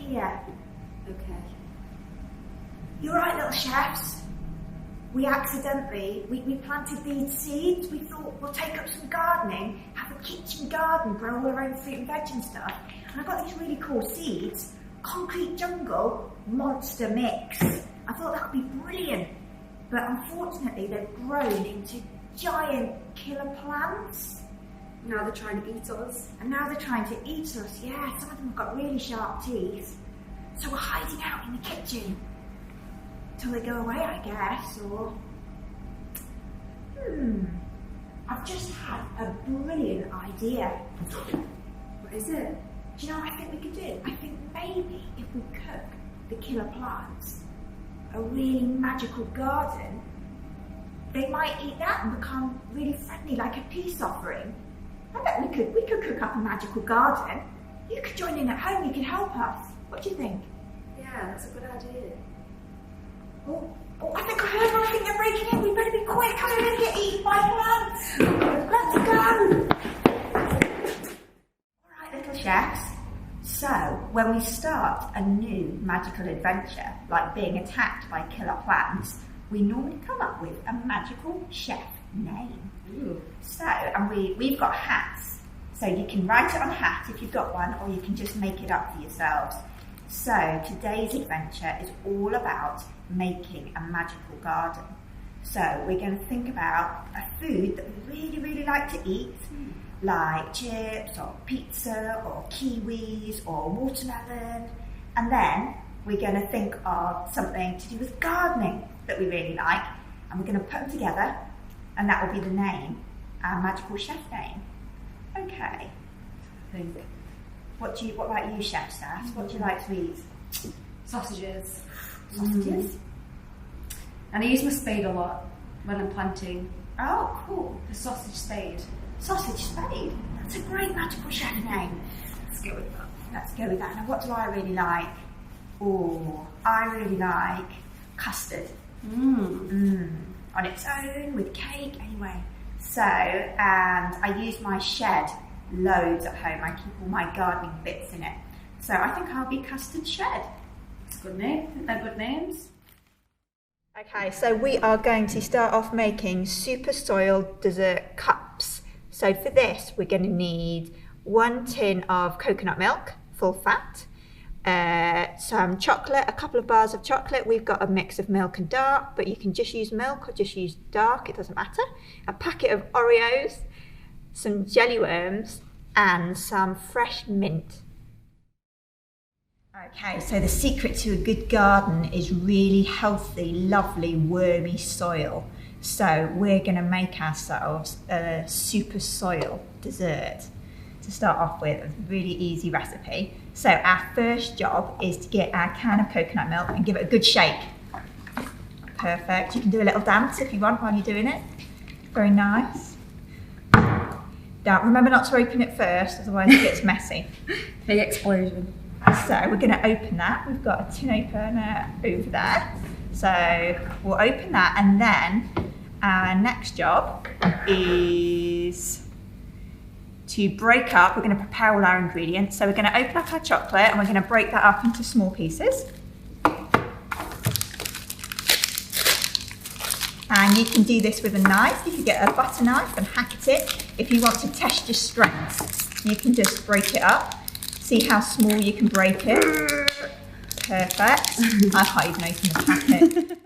here. Okay. You're right, little chefs. We accidentally, we planted these seeds. We thought we'll take up some gardening, have a kitchen garden, grow all our own fruit and veg and stuff. And I got these really cool seeds. Concrete jungle monster mix. I thought that would be brilliant. But unfortunately, they've grown into giant killer plants. Now they're trying to eat us. And now they're trying to eat us. Yeah, some of them have got really sharp teeth. So we're hiding out in the kitchen. Till they go away, I guess, or... I've just had a brilliant idea. What is it? Do you know what I think we could do? I think maybe if we cook the killer plants, a really magical garden, they might eat that and become really friendly, like a peace offering. I bet we could cook up a magical garden. You could join in at home, you could help us. What do you think? Yeah, that's a good idea. Oh, I think I heard one. I think they're breaking in. We better be quick. I'm going to get eaten by plants. Let's go. All right, little chefs. So, when we start a new magical adventure, like being attacked by killer plants, we normally come up with a magical chef name. Ooh. So, and we've got hats. So you can write it on a hat if you've got one, or you can just make it up for yourselves. So today's adventure is all about making a magical garden. So we're going to think about a food that we really, really like to eat, like chips or pizza or kiwis or watermelon. And then we're going to think of something to do with gardening that we really like, and we're going to put them together, and that will be the name, our magical chef name. Okay. What about you, Chef Sass? What do you like to eat? Sausages. Sausages? And I use my spade a lot when I'm planting. Oh, cool. The sausage spade. Sausage spade? That's a great magical chef name. Let's go with that. Let's go with that. Now, what do I really like? Oh, I really like custard. On its own, with cake, anyway. So, and I use my shed loads at home. I keep all my gardening bits in it. So I think I'll be Custard Shed. It's a good name. They're good names. Okay, so we are going to start off making super soiled dessert cups. So for this, we're going to need 1 tin of coconut milk, full fat, some chocolate, a couple of bars of chocolate. We've got a mix of milk and dark, but you can just use milk or just use dark, it doesn't matter. A packet of Oreos, some jelly worms, and some fresh mint. Okay, so the secret to a good garden is really healthy, lovely, wormy soil. So we're going to make ourselves a super soil dessert to start off with, a really easy recipe. So our first job is to get our can of coconut milk and give it a good shake. Perfect. You can do a little dance if you want while you're doing it. Very nice. Remember not to open it first, otherwise it gets messy. Big explosion. So we're going to open that. We've got a tin opener over there. So we'll open that, and then our next job is to break up. We're going to prepare all our ingredients. So we're going to open up our chocolate and we're going to break that up into small pieces. And you can do this with a knife. You can get a butter knife and hack at it. If you want to test your strength, you can just break it up. See how small you can break it. Perfect. I can't even open the packet.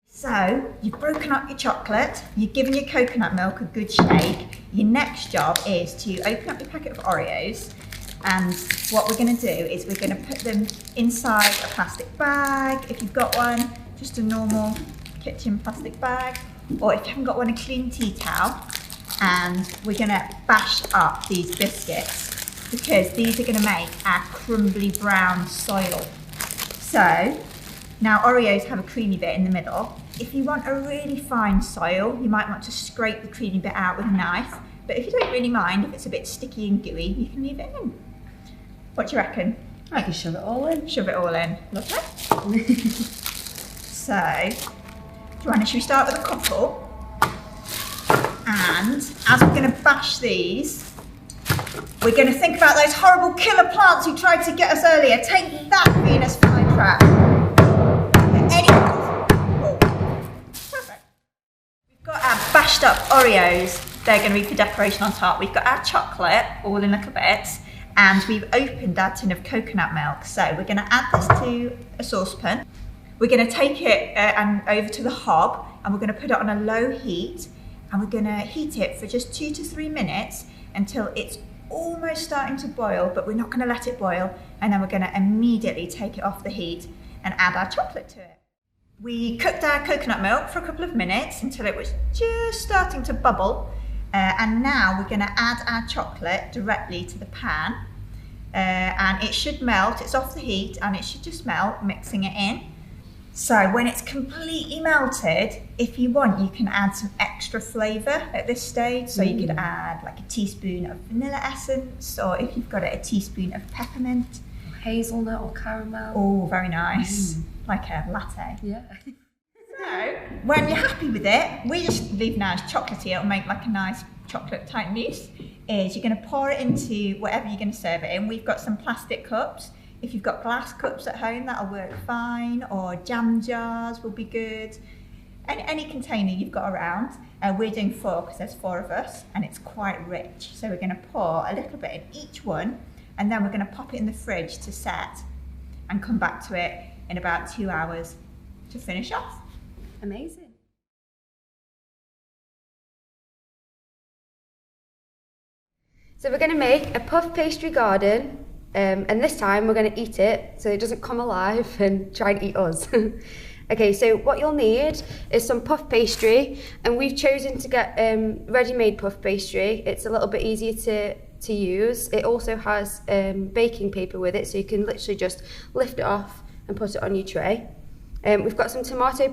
So you've broken up your chocolate, you've given your coconut milk a good shake. Your next job is to open up your packet of Oreos, and what we're going to do is we're going to put them inside a plastic bag. If you've got one, just a normal kitchen plastic bag, or if you haven't got one, a clean tea towel. And we're going to bash up these biscuits because these are going to make our crumbly brown soil. So now Oreos have a creamy bit in the middle. If you want a really fine soil, you might want to scrape the creamy bit out with a knife. But if you don't really mind, if it's a bit sticky and gooey, you can leave it in. What do you reckon? I can shove it all in. Shove it all in. Lovely. So, should we start with a couple? And as we're going to bash these, We're going to think about those horrible killer plants who tried to get us earlier. Take that, Venus flytrap. Perfect. We've got our bashed up Oreos. They're going to be for decoration on top. We've got our chocolate, all in little bits, and we've opened our tin of coconut milk. So we're going to add this to a saucepan. We're going to take it over to the hob, and we're going to put it on a low heat, and we're going to heat it for just 2 to 3 minutes until it's almost starting to boil, but we're not going to let it boil, and then we're going to immediately take it off the heat and add our chocolate to it. We cooked our coconut milk for a couple of minutes until it was just starting to bubble, and now we're going to add our chocolate directly to the pan, and it should melt. It's off the heat and it should just melt, mixing it in. So when it's completely melted, if you want, you can add some extra flavour at this stage. So you could add like a teaspoon of vanilla essence, or if you've got it, a teaspoon of peppermint. Or hazelnut or caramel. Oh, very nice. Like a latte. Yeah. So when you're happy with it, we just leave now as chocolatey. It'll make like a nice chocolate type mousse. Is you're going to pour it into whatever you're going to serve it in. We've got some plastic cups. If you've got glass cups at home, that'll work fine, or jam jars will be good. Any container you've got around. We're doing 4 because there's 4 of us, and it's quite rich. So we're going to pour a little bit in each one, and then we're going to pop it in the fridge to set and come back to it in about 2 hours to finish off. Amazing. So we're going to make a puff pastry garden. And this time we're going to eat it so it doesn't come alive and try and eat us. Okay, so what you'll need is some puff pastry, and we've chosen to get ready-made puff pastry. It's a little bit easier to use. It also has baking paper with it, so you can literally just lift it off and put it on your tray. We've got some tomato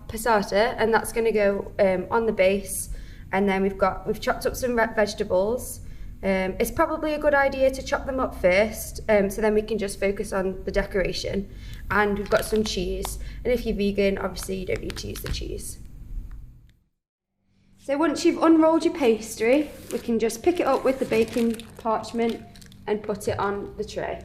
passata, and that's going to go on the base. And then we've chopped up some vegetables. It's probably a good idea to chop them up first, so then we can just focus on the decoration. And we've got some cheese, and if you're vegan, obviously you don't need to use the cheese. So once you've unrolled your pastry, we can just pick it up with the baking parchment and put it on the tray.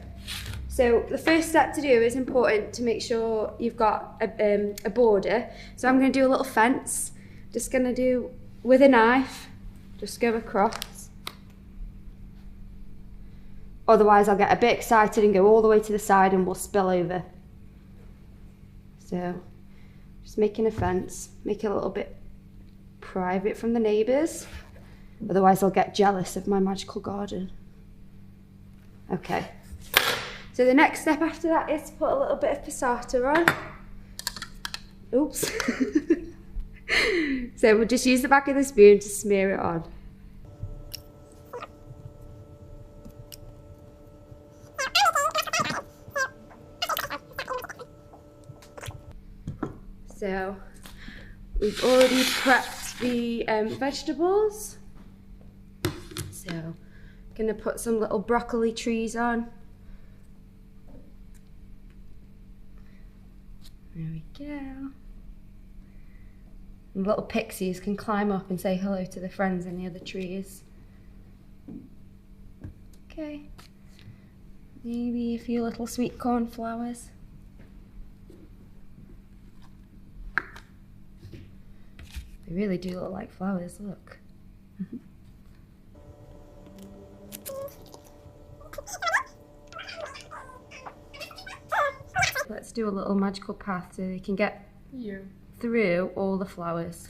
So the first step to do is important to make sure you've got a border. So I'm going to do a little fence, just going to do with a knife, just go across. Otherwise I'll get a bit excited and go all the way to the side and we'll spill over. So just making a fence, make it a little bit private from the neighbours. Otherwise they'll get jealous of my magical garden. Okay. So the next step after that is to put a little bit of passata on. Oops. So we'll just use the back of the spoon to smear it on. So we've already prepped the vegetables. So I'm gonna put some little broccoli trees on. There we go. And little pixies can climb up and say hello to the friends in the other trees. Okay. Maybe a few little sweet corn flowers. They really do look like flowers, look. Let's do a little magical path so they can get through all the flowers.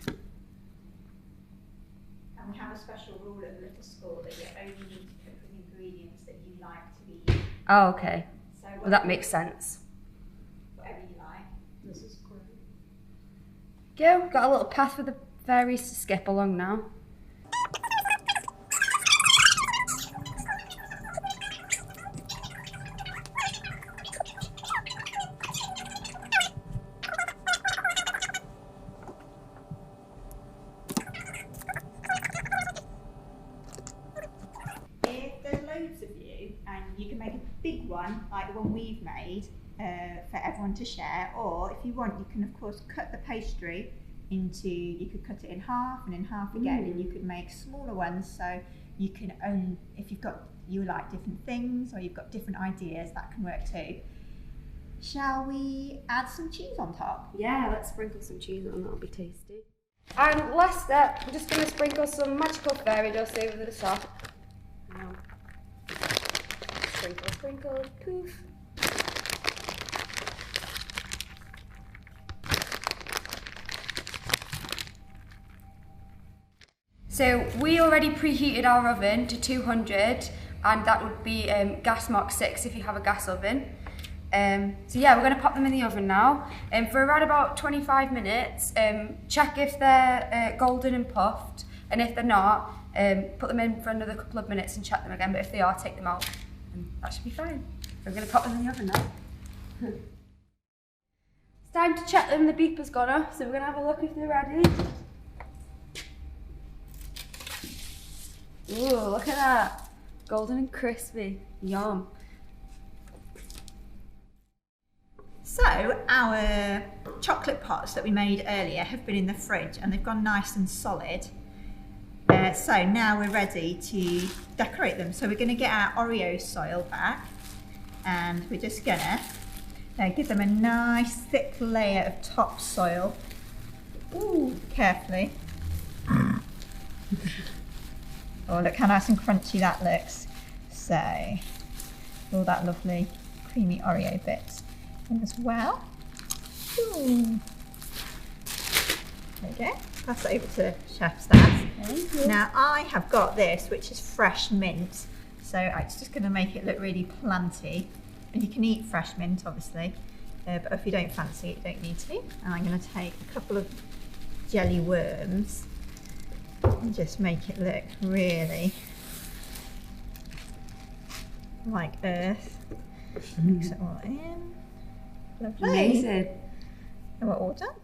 And we have a special rule at the little school that you only need to cook with ingredients that you like to be eaten. Oh, okay. So Well, that makes sense. Whatever you like. This is great. Go, got a little path for the fairies to skip along now. If there's loads of you and you can make a big one like the one we've made, for everyone to share, or if you want you can of course cut the pastry into, you could cut it in half and in half again, and you could make smaller ones, so you can if you like different things or you've got different ideas, that can work too. Shall we add some cheese on top? Yeah, let's sprinkle some cheese on, that'll be tasty. And last step, I'm just going to sprinkle some magical fairy dust over the top. Sprinkle, sprinkle, poof. So we already preheated our oven to 200, and that would be gas mark 6 if you have a gas oven. So yeah, we're going to pop them in the oven now for around about 25 minutes. Check if they're golden and puffed, and if they're not, put them in for another couple of minutes and check them again, but if they are, take them out and that should be fine. So we're going to pop them in the oven now. It's time to check them. The beeper's gone off, so we're going to have a look if they're ready. Ooh, look at that. Golden and crispy. Yum. So our chocolate pots that we made earlier have been in the fridge and they've gone nice and solid. So now we're ready to decorate them. So we're going to get our Oreo soil back and we're just going to give them a nice thick layer of top soil. Ooh, carefully. Oh, look how nice and crunchy that looks. So, all that lovely creamy Oreo bits in as well. Ooh. There we go. Pass it over to Chef Stas. Now I have got this, which is fresh mint. So it's just going to make it look really planty. And you can eat fresh mint, obviously. But if you don't fancy it, you don't need to. And I'm going to take a couple of jelly worms and just make it look really like earth. Mix it all in. Lovely. Amazing. And we're all done.